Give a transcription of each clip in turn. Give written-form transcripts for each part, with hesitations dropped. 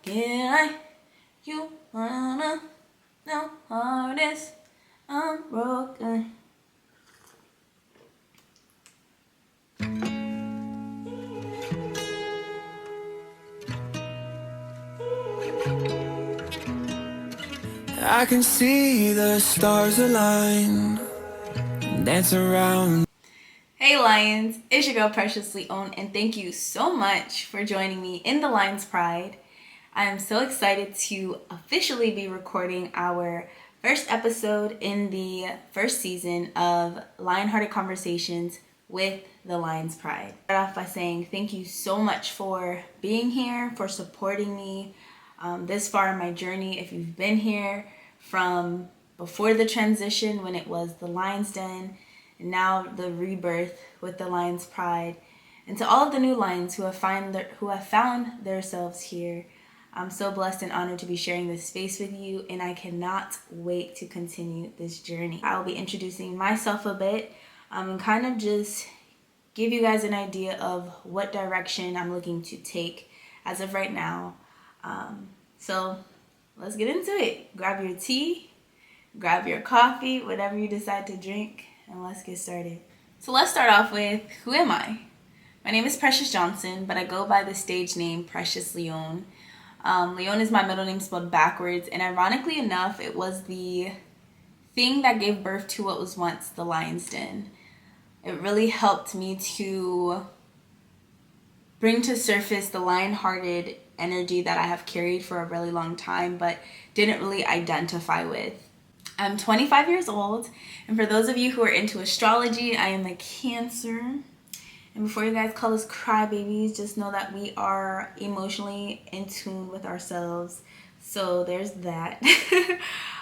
Can you wanna know hardest? I'm broken. I can see the stars align, dance around. Hey Lions, it's your girl Precious Leon, and thank you so much for joining me in the Lions Pride. I am so excited to officially be recording our first episode in the first season of Lionhearted Conversations with the Lions Pride. Start off by saying thank you so much for being here, for supporting me this far in my journey. If you've been here from before the transition when it was the Lion's Den, and now the rebirth with the Lion's Pride, and to all of the new Lions who have found themselves here, I'm so blessed and honored to be sharing this space with you, and I cannot wait to continue this journey. I will be introducing myself a bit and kind of just give you guys an idea of what direction I'm looking to take as of right now. So let's get into it. Grab your tea, grab your coffee, whatever you decide to drink, and let's get started. So let's start off with, who am I? My name is Precious Johnson, but I go by the stage name Precious Leon. Leon is my middle name spelled backwards, and ironically enough, it was the thing that gave birth to what was once the Lion's Den. It really helped me to bring to surface the lion-hearted energy that I have carried for a really long time, but didn't really identify with. I'm 25 years old, and for those of you who are into astrology, I am a Cancer. And before you guys call us crybabies, just know that we are emotionally in tune with ourselves. So there's that.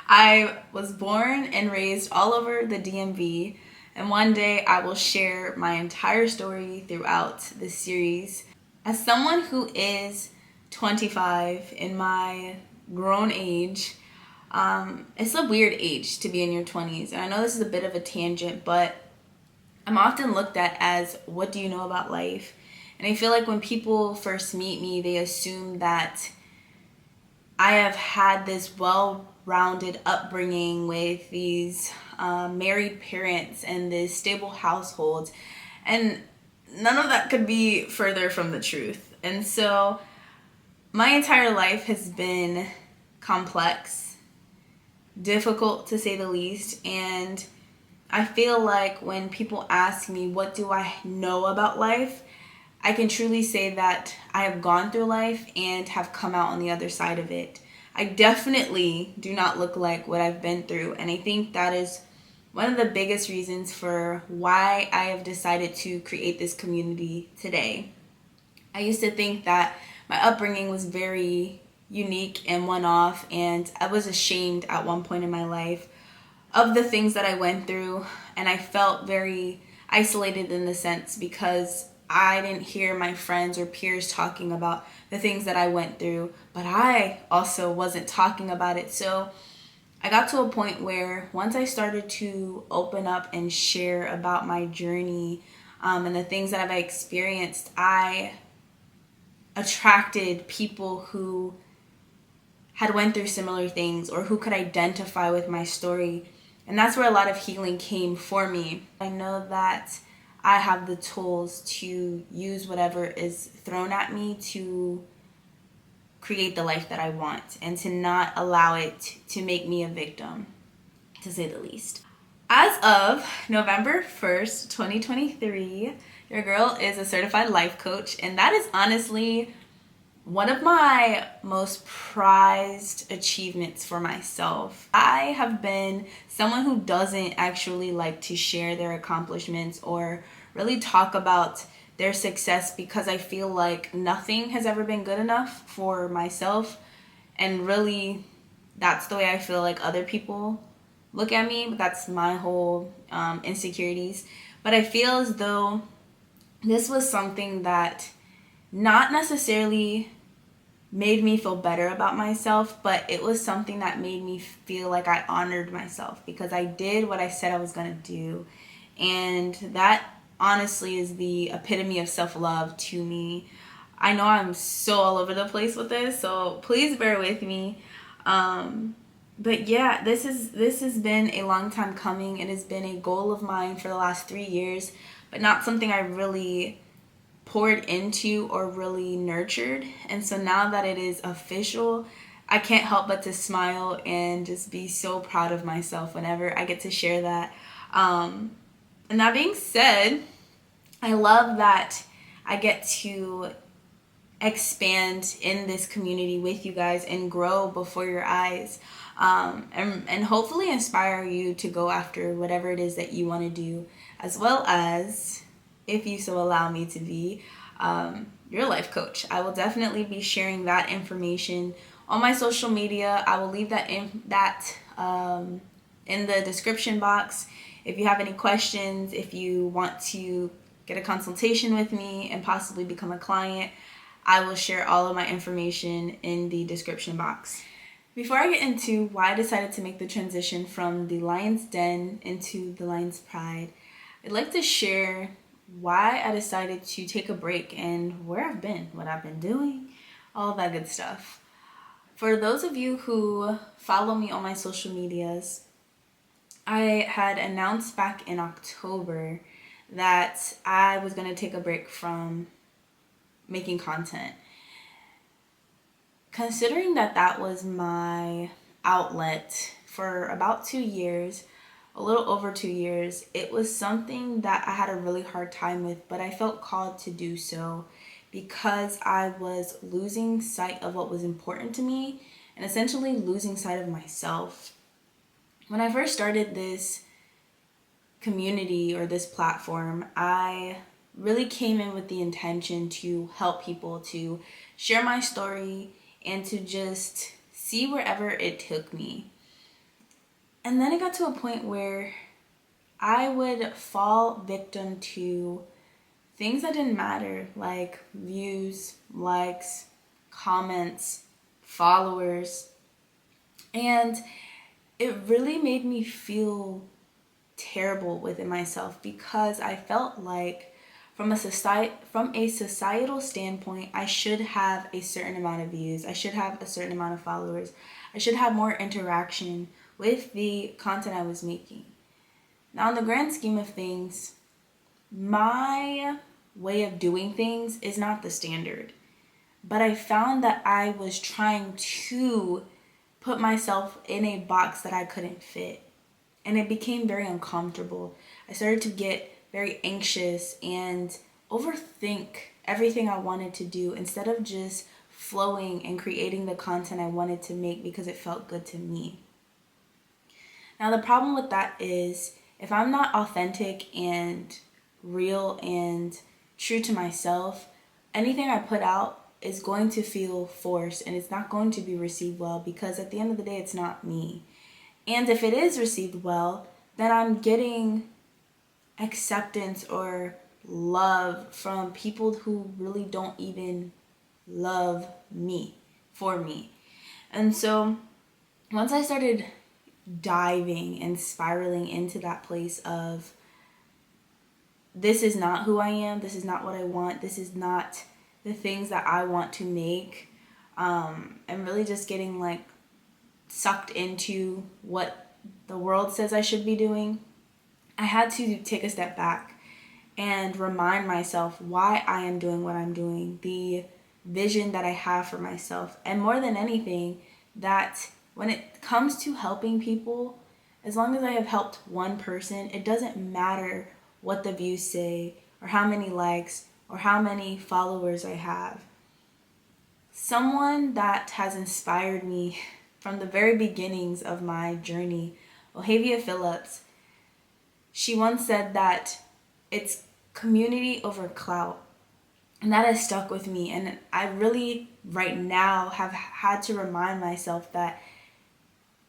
I was born and raised all over the DMV, and one day I will share my entire story throughout this series. As someone who is 25 in my grown age, it's a weird age to be in your 20s. And I know this is a bit of a tangent, but I'm often looked at as, what do you know about life? And I feel like when people first meet me, they assume that I have had this well-rounded upbringing with these married parents and this stable household. And none of that could be further from the truth. And so my entire life has been complex, difficult to say the least, and I feel like when people ask me, what do I know about life? I can truly say that I have gone through life and have come out on the other side of it. I definitely do not look like what I've been through, and I think that is one of the biggest reasons for why I have decided to create this community today. I used to think that my upbringing was very unique and one-off, and I was ashamed at one point in my life of the things that I went through, and I felt very isolated in the sense because I didn't hear my friends or peers talking about the things that I went through, but I also wasn't talking about it. So I got to a point where once I started to open up and share about my journey and the things that I've experienced, I attracted people who had went through similar things or who could identify with my story. And that's where a lot of healing came for me. I know that I have the tools to use whatever is thrown at me to create the life that I want and to not allow it to make me a victim, to say the least. As of November 1st, 2023, your girl is a certified life coach, and that is honestly one of my most prized achievements for myself. I have been someone who doesn't actually like to share their accomplishments or really talk about their success because I feel like nothing has ever been good enough for myself. And really, that's the way I feel like other people look at me. That's my whole insecurities. But I feel as though this was something that not necessarily made me feel better about myself, but it was something that made me feel like I honored myself because I did what I said I was going to do. And that honestly is the epitome of self-love to me. I know I'm so all over the place with this, so please bear with me. But yeah, this has been a long time coming. It has been a goal of mine for the last 3 years, but not something I really poured into or really nurtured. And so now that it is official, I can't help but to smile and just be so proud of myself whenever I get to share that. And that being said, I love that I get to expand in this community with you guys and grow before your eyes, and hopefully inspire you to go after whatever it is that you want to do, as well as, if you so allow me to be, your life coach. I will definitely be sharing that information on my social media. I will leave that in the description box. If you have any questions, if you want to get a consultation with me and possibly become a client, I will share all of my information in the description box. Before I get into why I decided to make the transition from the Lion's Den into the Lion's Pride, I'd like to share why I decided to take a break and where I've been, what I've been doing, all of that good stuff. For those of you who follow me on my social medias, I had announced back in October that I was going to take a break from making content. Considering that that was my outlet for about 2 years, a little over 2 years, it was something that I had a really hard time with, but I felt called to do so because I was losing sight of what was important to me and essentially losing sight of myself. When I first started this community or this platform, I really came in with the intention to help people, to share my story, and to just see wherever it took me. And then it got to a point where I would fall victim to things that didn't matter, like views, likes, comments, followers. And it really made me feel terrible within myself because I felt like from a societal standpoint, I should have a certain amount of views, I should have a certain amount of followers, I should have more interaction with the content I was making. Now, in the grand scheme of things, my way of doing things is not the standard, but I found that I was trying to put myself in a box that I couldn't fit. And it became very uncomfortable. I started to get very anxious and overthink everything I wanted to do instead of just flowing and creating the content I wanted to make because it felt good to me. Now, the problem with that is if I'm not authentic and real and true to myself, anything I put out is going to feel forced and it's not going to be received well because at the end of the day, it's not me. And if it is received well, then I'm getting acceptance or love from people who really don't even love me for me. And so once I started diving and spiraling into that place of this is not who I am, this is not what I want, this is not the things that I want to make, and really just getting like sucked into what the world says I should be doing, I had to take a step back and remind myself why I am doing what I'm doing, the vision that I have for myself, and more than anything, that when it comes to helping people, as long as I have helped one person, it doesn't matter what the views say or how many likes or how many followers I have. Someone that has inspired me from the very beginnings of my journey, Ohavia Phillips, she once said that it's community over clout. And that has stuck with me. And I really, right now, have had to remind myself that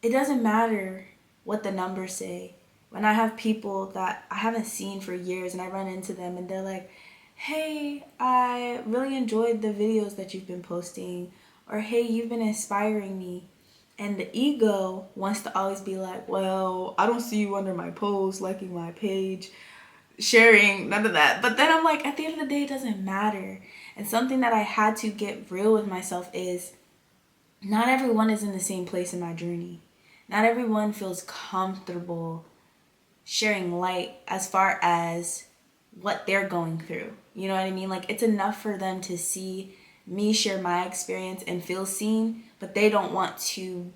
it doesn't matter what the numbers say. When I have people that I haven't seen for years and I run into them and they're like, hey, I really enjoyed the videos that you've been posting, or hey, you've been inspiring me. And the ego wants to always be like, well, I don't see you under my post, liking my page, sharing, none of that. But then I'm like, at the end of the day, it doesn't matter. And something that I had to get real with myself is not everyone is in the same place in my journey. Not everyone feels comfortable sharing light as far as what they're going through. You know what I mean? Like, it's enough for them to see me share my experience and feel seen, but they don't want to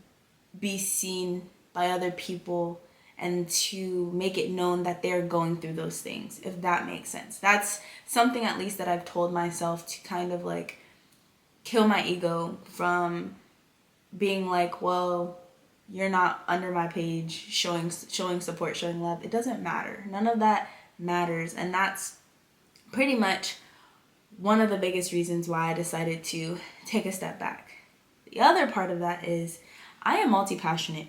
be seen by other people and to make it known that they're going through those things, if that makes sense. That's something at least that I've told myself to kind of like kill my ego from being like, well, you're not under my page showing support, showing love. It doesn't matter. None of that matters. And that's pretty much one of the biggest reasons why I decided to take a step back. The other part of that is I am multi-passionate.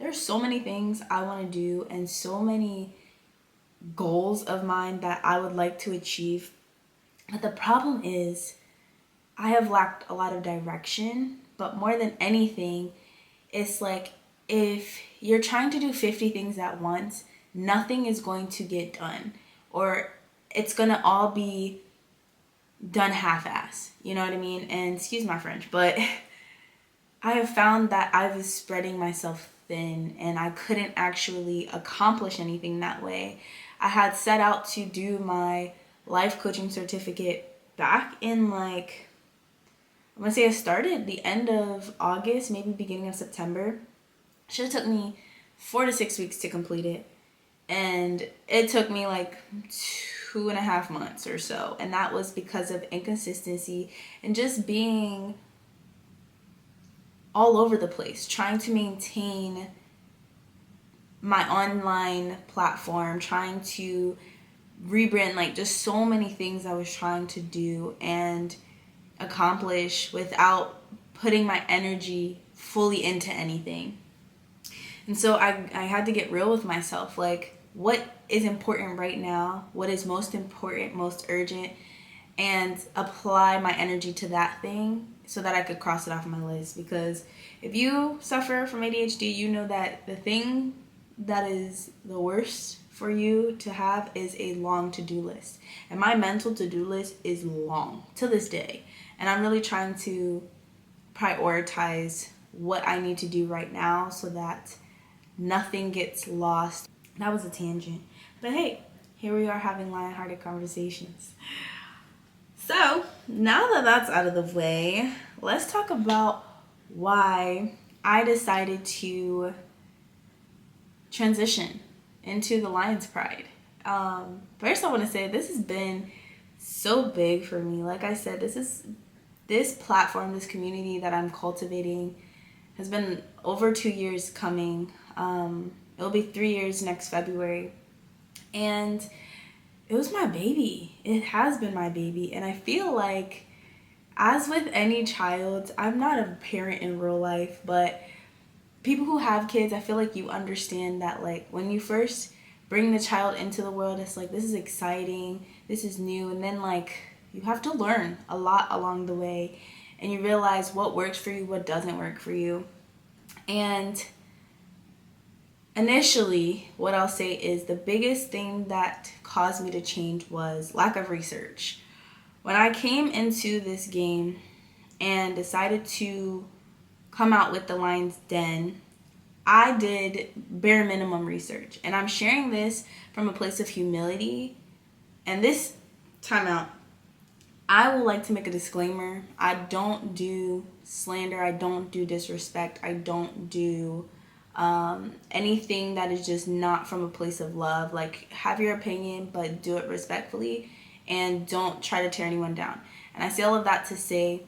There's so many things I want to do and so many goals of mine that I would like to achieve. But the problem is I have lacked a lot of direction. But more than anything, it's like if you're trying to do 50 things at once, nothing is going to get done. Or it's going to all be done half-ass. You know what I mean? And excuse my French, but I have found that I was spreading myself thin and I couldn't actually accomplish anything that way. I had set out to do my life coaching certificate back in like, I'm going to say I started the end of August, maybe beginning of September. It should have took me 4 to 6 weeks to complete it. And it took me like 2.5 months or so. And that was because of inconsistency and just being all over the place, trying to maintain my online platform, trying to rebrand, like just so many things I was trying to do and accomplish without putting my energy fully into anything. And so I had to get real with myself, like what is important right now, what is most important, most urgent, and apply my energy to that thing so that I could cross it off my list. Because if you suffer from ADHD, you know that the thing that is the worst for you to have is a long to-do list. And my mental to-do list is long to this day. And I'm really trying to prioritize what I need to do right now so that nothing gets lost. That was a tangent. But hey, here we are having Lionhearted conversations. So, now that that's out of the way, let's talk about why I decided to transition into the Lion's Pride. First, I want to say this has been so big for me. Like I said, this platform, this community that I'm cultivating has been over 2 years coming. It'll be 3 years next February. And it was my baby. It has been my baby. And I feel like, as with any child, I'm not a parent in real life, but people who have kids, I feel like you understand that, like, when you first bring the child into the world, it's like, this is exciting, this is new, and then, like, you have to learn a lot along the way, and you realize what works for you, what doesn't work for you. And initially, what I'll say is the biggest thing that caused me to change was lack of research. When I came into this game and decided to come out with the Lion's Den, I did bare minimum research. And I'm sharing this from a place of humility. And this time out, I would like to make a disclaimer. I don't do slander. I don't do disrespect. I don't do anything that is just not from a place of love. Like, have your opinion, but do it respectfully and don't try to tear anyone down. And I say all of that to say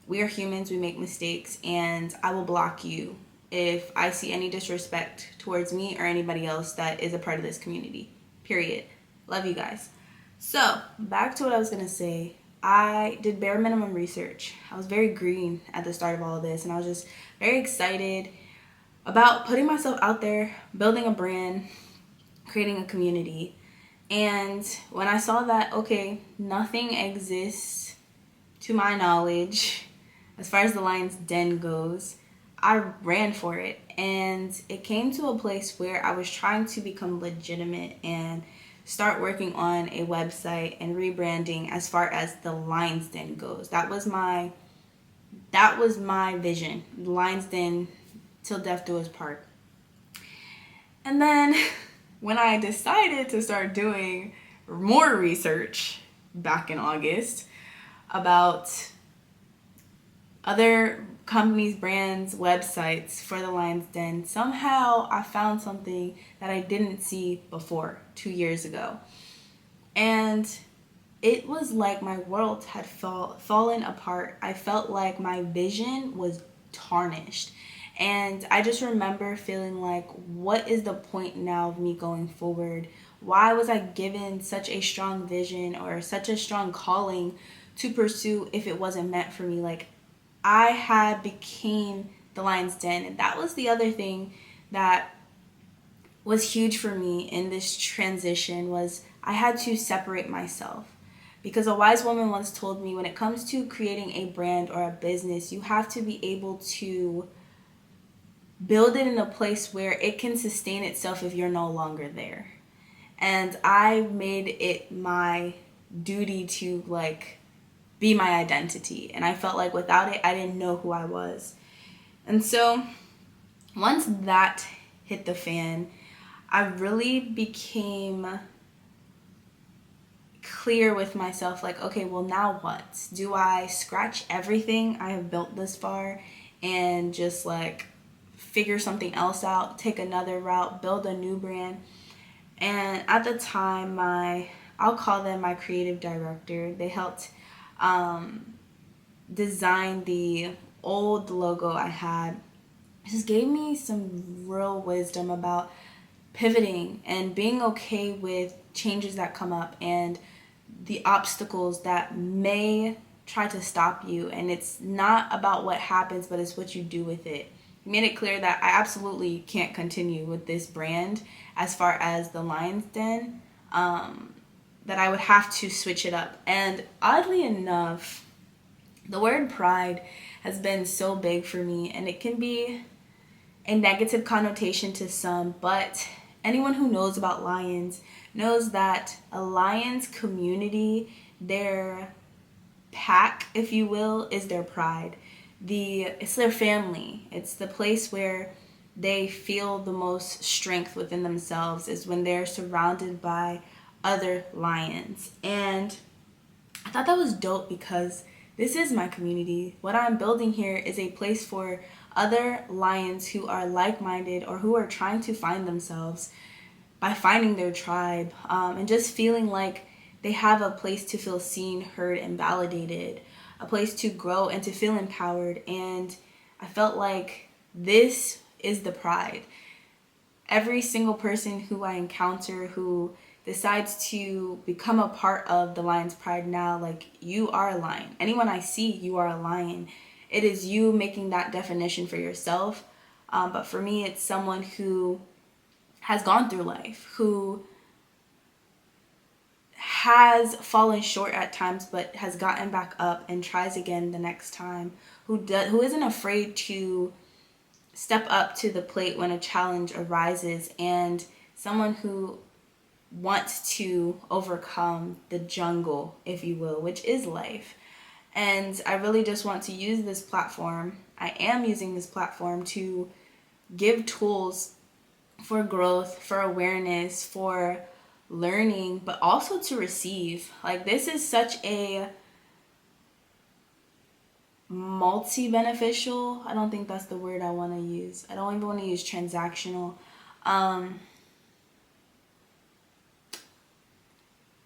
we are humans, we make mistakes, and I will block you if I see any disrespect towards me or anybody else that is a part of this community. Period. Love you guys. So, back to what I was going to say. I did bare minimum research. I was very green at the start of all of this, and I was just very excited about putting myself out there, building a brand, creating a community. And when I saw that, okay, nothing exists to my knowledge as far as the Lion's Den goes, I ran for it. And it came to a place where I was trying to become legitimate and start working on a website and rebranding as far as the Lion's Den goes. That was my vision. Lion's Den till death do us part. And then when I decided to start doing more research back in August about other companies, brands, websites for the Lion's Den, somehow I found something that I didn't see before 2 years ago. And it was like my world had fallen apart. I felt like my vision was tarnished. And I just remember feeling like, what is the point now of me going forward? Why was I given such a strong vision or such a strong calling to pursue if it wasn't meant for me? Like, I had became the Lion's Den. And that was the other thing that was huge for me in this transition, was I had to separate myself. Because a wise woman once told me, when it comes to creating a brand or a business, you have to be able to build it in a place where it can sustain itself if you're no longer there. And I made it my duty to be my identity. And I felt like without it, I didn't know who I was. And so once that hit the fan, I really became clear with myself, like, okay, well, now what? Do I scratch everything I have built this far and just figure something else out, take another route, build a new brand? And at the time, I'll call them my creative director. They helped design the old logo I had. It just gave me some real wisdom about pivoting and being okay with changes that come up and the obstacles that may try to stop you. And it's not about what happens, but it's what you do with it. He made it clear that I absolutely can't continue with this brand as far as the Lion's Den, that I would have to switch it up. And oddly enough, the word pride has been so big for me, and it can be a negative connotation to some, but anyone who knows about lions knows that a lion's community, their pack, if you will, is their pride. It's their family. It's the place where they feel the most strength within themselves, is when they're surrounded by other lions. And I thought that was dope because this is my community. What I'm building here is a place for other lions who are like-minded or who are trying to find themselves by finding their tribe, and just feeling like they have a place to feel seen, heard, and validated, a place to grow and to feel empowered. And I felt like this is the pride. Every single person who I encounter who decides to become a part of the Lion's Pride now, you are a lion. Anyone I see, you are a lion. It is you making that definition for yourself. But for me, it's someone who has gone through life, who has fallen short at times but has gotten back up and tries again the next time, who isn't afraid to step up to the plate when a challenge arises, and someone who wants to overcome the jungle, if you will, which is life. And I really just want to use this platform. I am using this platform to give tools for growth, for awareness, for learning, but also to receive. This is such a multi-beneficial, I don't think that's the word I want to use. I don't even want to use transactional.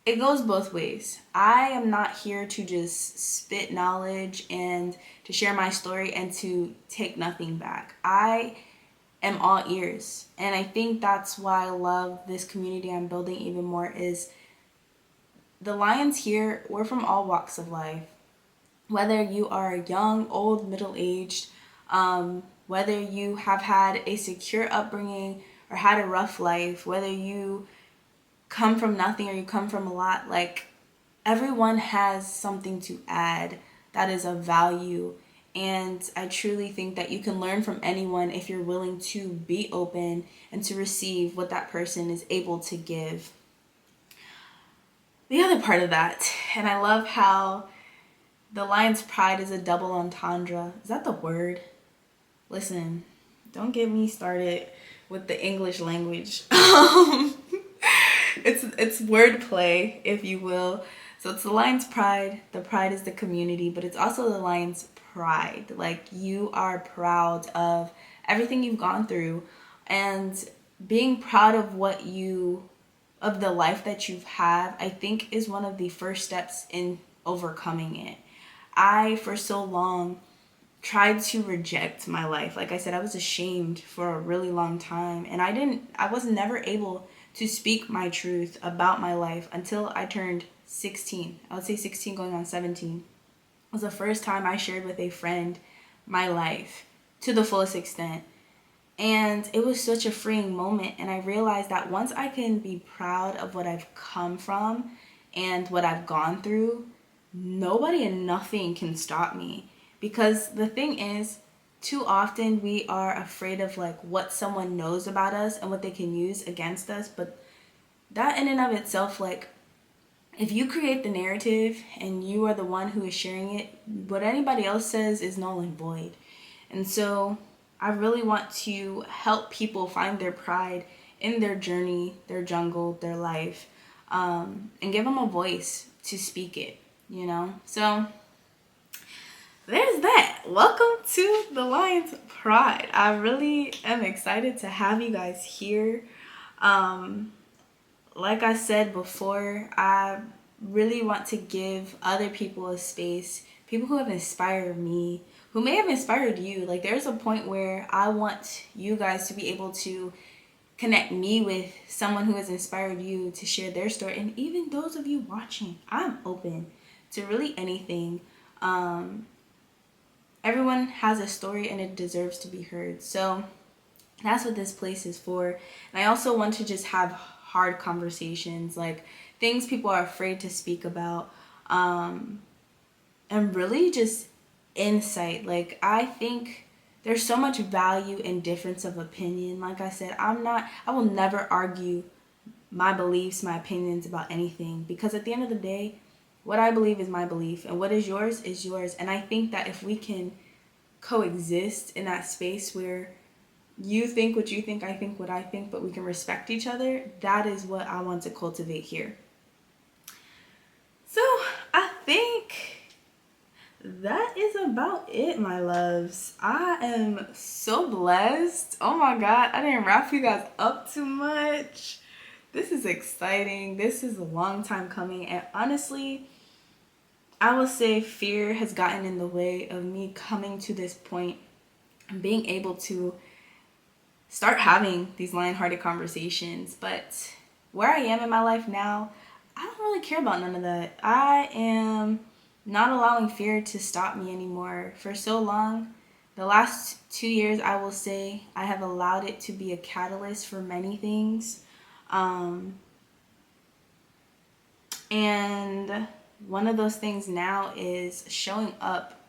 It goes both ways. I am not here to just spit knowledge and to share my story and to take nothing back. I am all ears. And I think that's why I love this community I'm building even more, is the lions here, we're from all walks of life. Whether you are young, old, middle-aged, whether you have had a secure upbringing or had a rough life, whether you come from nothing or you come from a lot, everyone has something to add that is of value. And I truly think that you can learn from anyone if you're willing to be open and to receive what that person is able to give. the other part of that. And I love how the lion's pride is a double entendre. Is that the word? Listen, don't get me started with the English language. It's wordplay, if you will. So it's the lion's pride. The pride is the community, but it's also the lion's pride. Like, you are proud of everything you've gone through, and being proud of of the life that you've had, I think is one of the first steps in overcoming it. I, for so long, tried to reject my life. Like I said, I was ashamed for a really long time, and I was never able to speak my truth about my life until I turned 16. I would say 16 going on 17. It was the first time I shared with a friend my life to the fullest extent. And it was such a freeing moment, and I realized that once I can be proud of what I've come from and what I've gone through, nobody and nothing can stop me. Because the thing is, too often we are afraid of like what someone knows about us and what they can use against us. But that in and of itself, like, if you create the narrative and you are the one who is sharing it, what anybody else says is null and void. And so I really want to help people find their pride in their journey, their jungle, their life, and give them a voice to speak it, you know? So there's that. Welcome to the Lion's Pride. I really am excited to have you guys here. Like I said before, I really want to give other people a space, people who have inspired me, who may have inspired you. Like, there's a point where I want you guys to be able to connect me with someone who has inspired you to share their story. And even those of you watching, I'm open to really anything. Everyone has a story and it deserves to be heard. So that's what this place is for. And I also want to just have hard conversations, like things people are afraid to speak about, and really just insight. Like, I think there's so much value in difference of opinion. Like I said, I will never argue my beliefs, my opinions about anything, because at the end of the day, what I believe is my belief, and what is yours is yours. And I think that if we can coexist in that space where you think what you think, I think what I think, but we can respect each other, that is what I want to cultivate here. So I think that is about it, my loves. I am so blessed. Oh my God, I didn't wrap you guys up too much. This is exciting. This is a long time coming. And honestly, I will say fear has gotten in the way of me coming to this point and being able to start having these lion-hearted conversations. But where I am in my life now, I don't really care about none of that. I am not allowing fear to stop me anymore. For so long, the last 2 years, I will say, I have allowed it to be a catalyst for many things. And one of those things now is showing up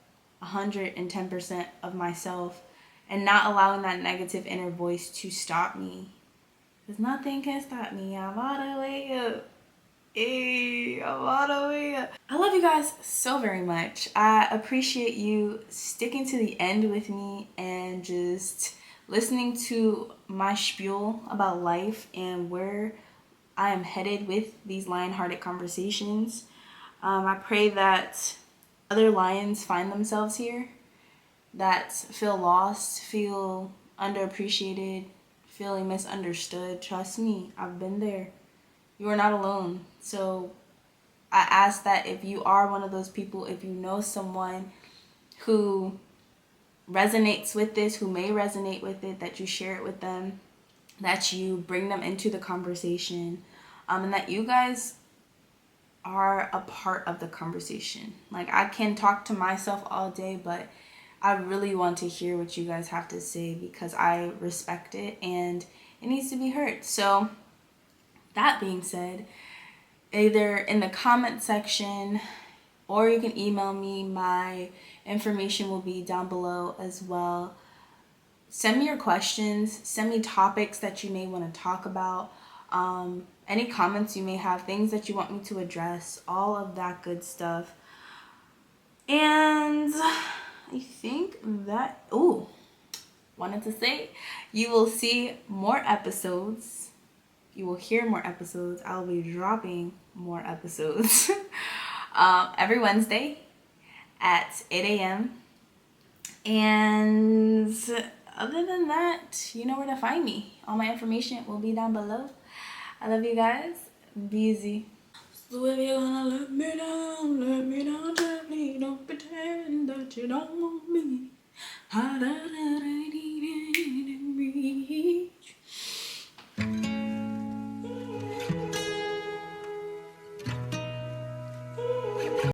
110% of myself and not allowing that negative inner voice to stop me. Because nothing can stop me. I'm all the way up. Hey, I'm all the way up. I love you guys so very much. I appreciate you sticking to the end with me and just listening to my spiel about life and where I am headed with these lion-hearted conversations. I pray that other lions find themselves here, that feel lost, feel underappreciated, feeling misunderstood. Trust me, I've been there. You are not alone. So I ask that if you are one of those people, if you know someone who resonates with this, who may resonate with it, that you share it with them, that you bring them into the conversation, and that you guys are a part of the conversation. Like, I can talk to myself all day, but I really want to hear what you guys have to say because I respect it and it needs to be heard. So that being said, either in the comment section or you can email me. My information will be down below as well. Send me your questions. Send me topics that you may want to talk about. any comments you may have, things that you want me to address, all of that good stuff. And I think that, wanted to say, you will see more episodes. You will hear more episodes. I'll be dropping more episodes every Wednesday at 8 a.m. And other than that, you know where to find me. All my information will be down below. I love you guys. Be easy. So if you're gonna let me down gently. Don't pretend that you don't want me.